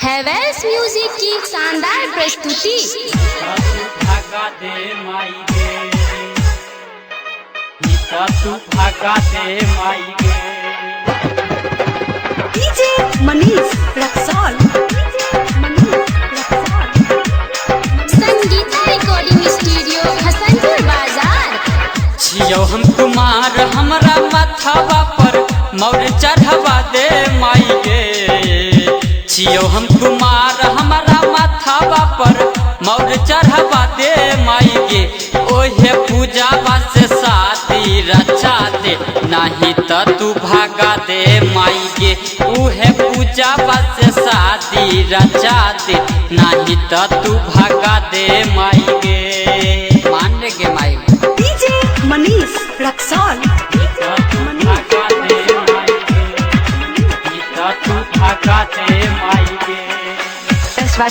Havells music की शानदार प्रस्तुति। भागा दे माई गे, तू भागा दे माई गे। DJ Manish Raxaul, Sangeeta recording studio Hasanpur बाजार। छियो हम कुमार हमरा माथावा पर मौर चढ़वा दे माई गे। छियो हम कुमार हमरा माथावा पर मौर चढ़वा दे माई गे। ओहे पूजा से शादी रचा दे, नहीं तो तू भागा दे माई गे। उहे पूजा से शादी रचा दे, नहीं तो तू भागा दे माई गे। मान गे माई गे। डीजे मनीष रक्सौल,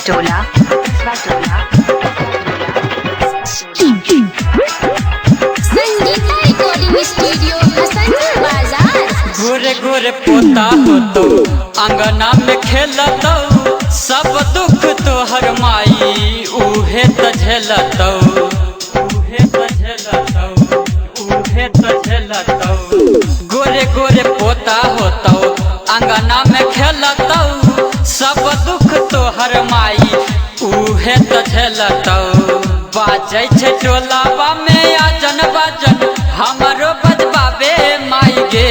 टोला संगीता रिकॉर्डिंग स्टूडियो हसनपुर बाजार। गोरे गोरे पोता होतो अंगना में खेलतो, सब दुख तोहर माई उहे त झेलतो, उहे त झेलतो, उहे त झेलतो। गोरे गोरे पोता होतो अंगना में खेलतो, सब दुख तोहर माई उहे त झेलतो। बाजै छै टोलावा में आजन बाजन हमरो बजबाबे माई गे।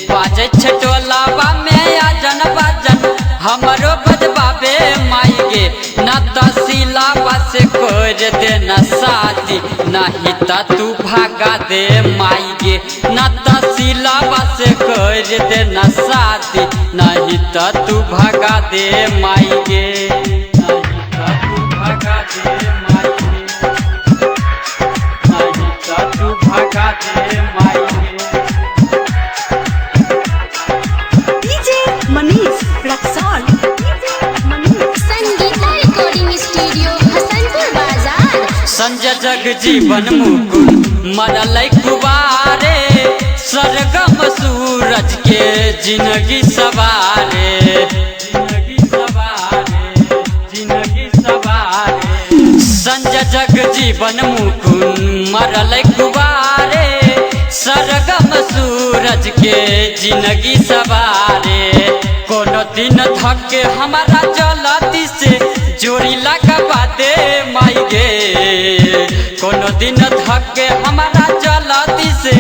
बाजै छै टोलावा में आजन बाजन हमरो बजबाबे माई गे। न तहसीलावा से कर दे न शादी, नहीं त तू भागा दे माई गे। न तहसीलावा से कर दे न शादी, नहीं त तू भागा दे माई गे। नहीं त तू भागा दे माई गे, नहीं त तू भागा दे माई गे। DJ Manish Raxaul, Sangeeta recording studio Hasanpur बाजार। संजय जग जीवन मुकुंद मरल कुबारे, सरगम सूरज के जिंदगी सवारे, जिंदगी सवारे, जिंदगी सवारे। संजय जग जीवन मुकुंद मरल कुबारे, सरगम सूरज के जिंदगी सवारे। कोनो दिन थके हमारा जलती से जोड़ी लगवा दे माई गे। कोनो दिन थके हमारा जलती से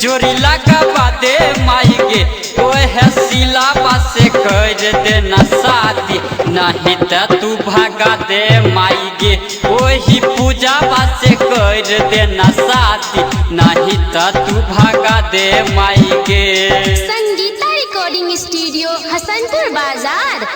जोड़ी लगवा दे माई गे। ओहे सिलावा से कर दे न शादी, नहीं त तू भागा दे माई गे। ओही पूजावा से कर दे न शादी, नहीं त तू भागा दे माई गे। संगीता रिकॉर्डिंग स्टूडियो हसनपुर बाजार।